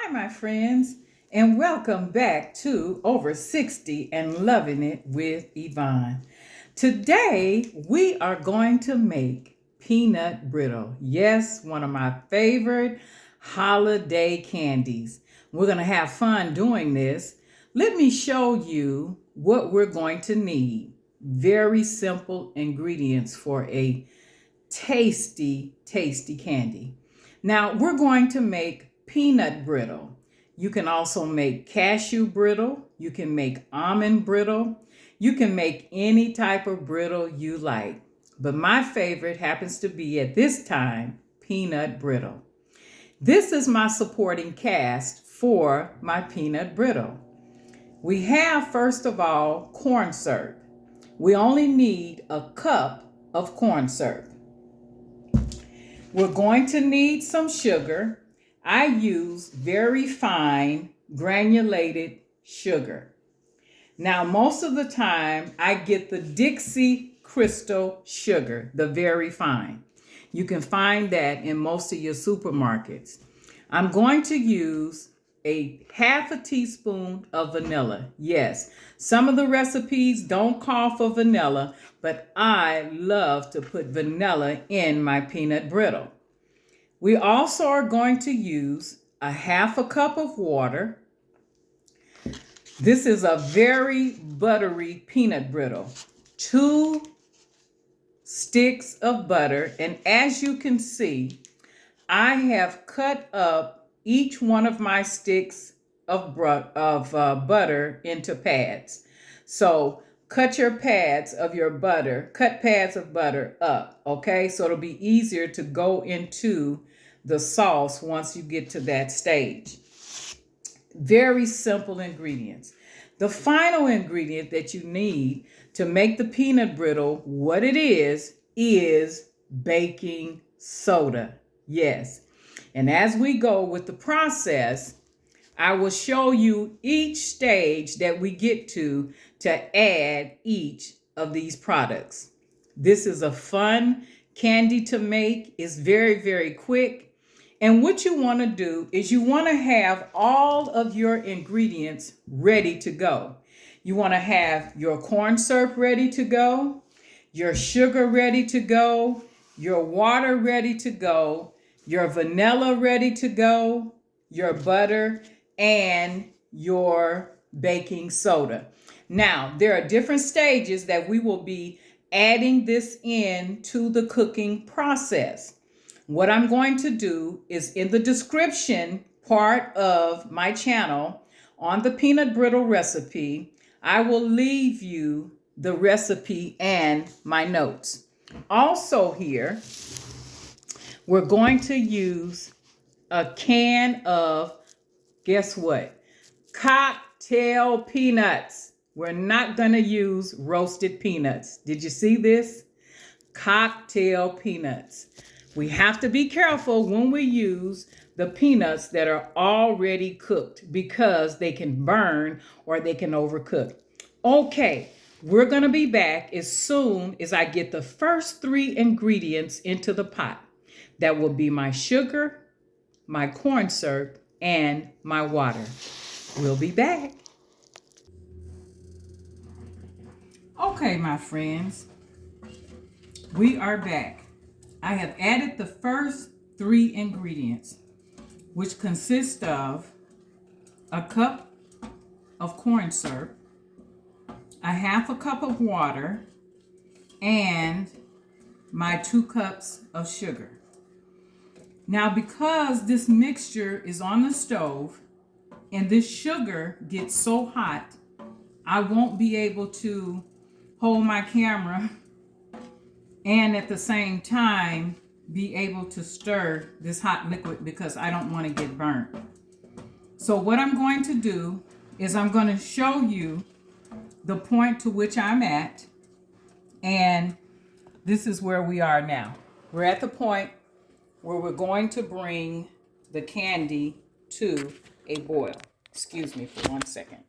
Hi, my friends, and welcome back to Over 60 and Loving It with Yvonne. Today, we are going to make peanut brittle. Yes, one of my favorite holiday candies. We're going to have fun doing this. Let me show you what we're going to need. Very simple ingredients for a tasty, tasty candy. Now, we're going to make peanut brittle. You can also make cashew brittle. You can make almond brittle. You can make any type of brittle you like. But my favorite happens to be at this time, peanut brittle. This is my supporting cast for my peanut brittle. We have, first of all, corn syrup. We only need a cup of corn syrup. We're going to need some sugar. I use very fine granulated sugar. Now, most of the time, I get the Dixie Crystal sugar, the very fine. You can find that in most of your supermarkets. I'm going to use a half a teaspoon of vanilla. Yes, some of the recipes don't call for vanilla, but I love to put vanilla in my peanut brittle. We also are going to use a half a cup of water. This is a very buttery peanut brittle. 2 sticks of butter, and as you can see, I have cut up each one of my sticks of butter into pads. So cut pads of butter up, okay? So it'll be easier to go into the sauce once you get to that stage. Very simple ingredients. The final ingredient that you need to make the peanut brittle what it is baking soda. Yes. And as we go with the process, I will show you each stage that we get to add each of these products. This is a fun candy to make. It's very, very quick. And what you want to do is you want to have all of your ingredients ready to go. You want to have your corn syrup ready to go, your sugar ready to go, your water ready to go, your vanilla ready to go, your butter, and your baking soda. Now, there are different stages that we will be adding this in to the cooking process. What I'm going to do is in the description part of my channel on the peanut brittle recipe, I will leave you the recipe and my notes. Also here, we're going to use a can of, guess what? Cocktail peanuts. We're not going to use roasted peanuts. Did you see this? Cocktail peanuts. We have to be careful when we use the peanuts that are already cooked because they can burn or they can overcook. Okay, we're going to be back as soon as I get the first 3 ingredients into the pot. That will be my sugar, my corn syrup, and my water. We'll be back. Okay, my friends, we are back. I have added the first 3 ingredients, which consist of a cup of corn syrup, a half a cup of water, and my 2 cups of sugar. Now, because this mixture is on the stove and this sugar gets so hot, I won't be able to hold my camera and at the same time be able to stir this hot liquid because I don't want to get burnt. So what I'm going to do is I'm going to show you the point to which I'm at, and this is where we are now. We're at the point where we're going to bring the candy to a boil. Excuse me for 1 second.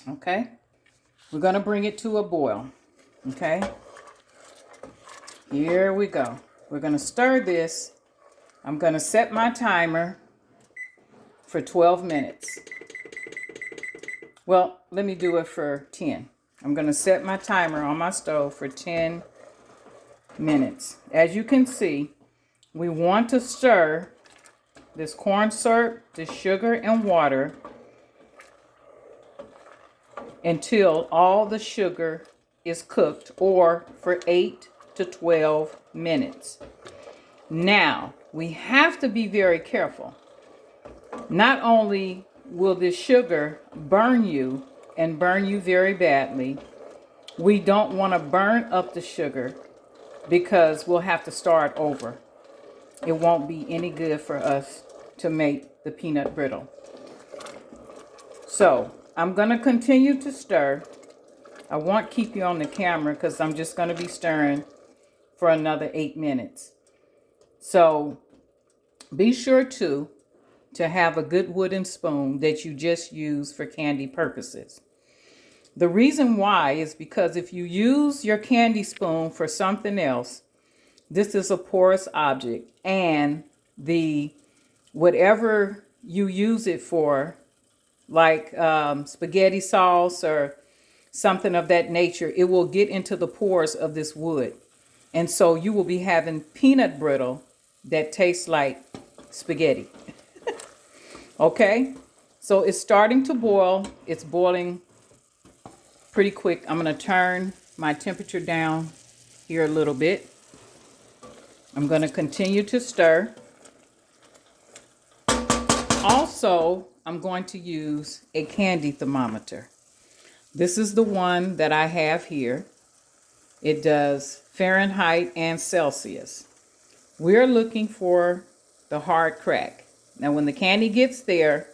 Okay, we're going to bring it to a boil. Okay, here we go. We're going to stir this I'm going to set my timer for 12 minutes. Well, let me do it for 10. I'm going to set my timer on my stove for 10 minutes. As you can see, we want to stir this corn syrup, the sugar, and water until all the sugar is cooked, or for 8 to 12 minutes. Now, we have to be very careful. Not only will this sugar burn you and burn you very badly, we don't want to burn up the sugar because we'll have to start over. It won't be any good for us to make the peanut brittle. So I'm going to continue to stir. I won't keep you on the camera because I'm just going to be stirring for another 8 minutes. So be sure to have a good wooden spoon that you just use for candy purposes. The reason why is because if you use your candy spoon for something else, this is a porous object, and whatever you use it for, like spaghetti sauce or something of that nature, it will get into the pores of this wood. And so you will be having peanut brittle that tastes like spaghetti. Okay, so it's starting to boil. It's boiling pretty quick. I'm going to turn my temperature down here a little bit. I'm going to continue to stir. Also, I'm going to use a candy thermometer. This is the one that I have here. It does Fahrenheit and Celsius. We're looking for the hard crack. Now, when the candy gets there,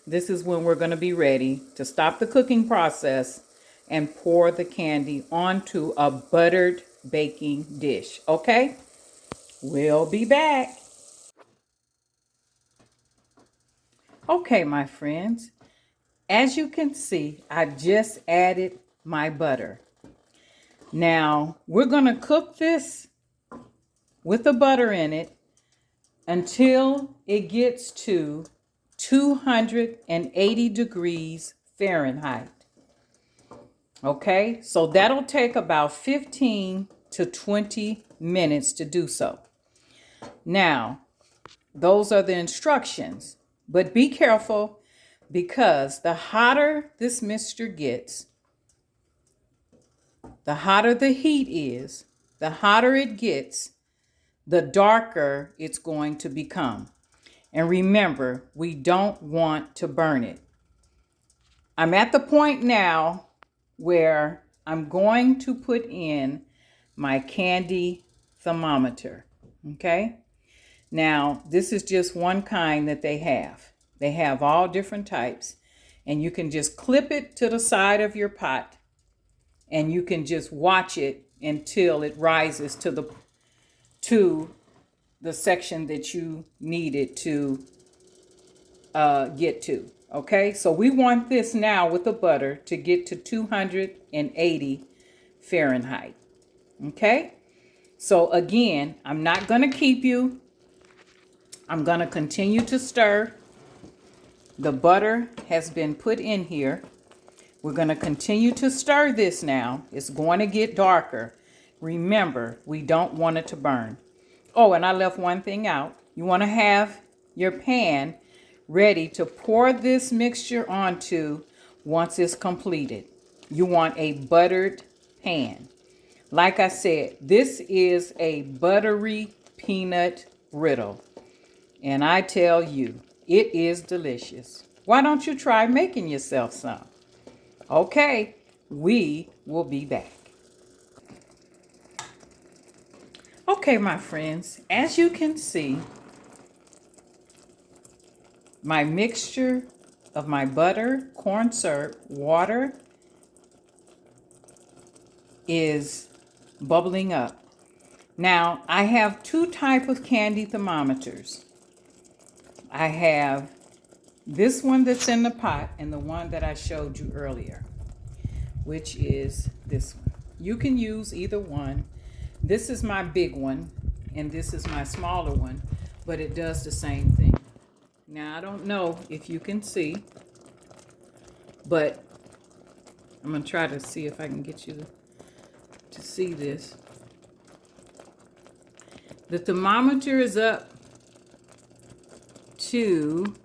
this is when we're going to be ready to stop the cooking process and pour the candy onto a buttered baking dish. Okay? We'll be back. Okay, my friends. As you can see, I just added my butter. Now, we're going to cook this with the butter in it until it gets to 280 degrees Fahrenheit. Okay, so that'll take about 15 to 20 minutes to do so. Now, those are the instructions, but be careful because the hotter this mixture gets, the hotter the heat is, the hotter it gets, the darker it's going to become. And remember, we don't want to burn it. I'm at the point now where I'm going to put in my candy thermometer. Okay? Now, this is just one kind that they have. They have all different types. And you can just clip it to the side of your pot. And you can just watch it until it rises to the section that you need it to get to. Okay, so we want this now with the butter to get to 280 Fahrenheit. Okay, so again, I'm not going to keep you. I'm going to continue to stir. The butter has been put in here. We're going to continue to stir this now. It's going to get darker. Remember, we don't want it to burn. Oh, and I left one thing out. You want to have your pan ready to pour this mixture onto once it's completed. You want a buttered pan. Like I said, this is a buttery peanut brittle. And I tell you, it is delicious. Why don't you try making yourself some? Okay, we will be back. Okay, my friends, as you can see, my mixture of my butter, corn syrup, water is bubbling up. Now, I have two types of candy thermometers. I have this one that's in the pot and the one that I showed you earlier, which is this one. You can use either one. This is my big one and this is my smaller one. but it does the same thing. Now, I don't know if you can see, but I'm going to try to see if I can get you to see this. The thermometer is up to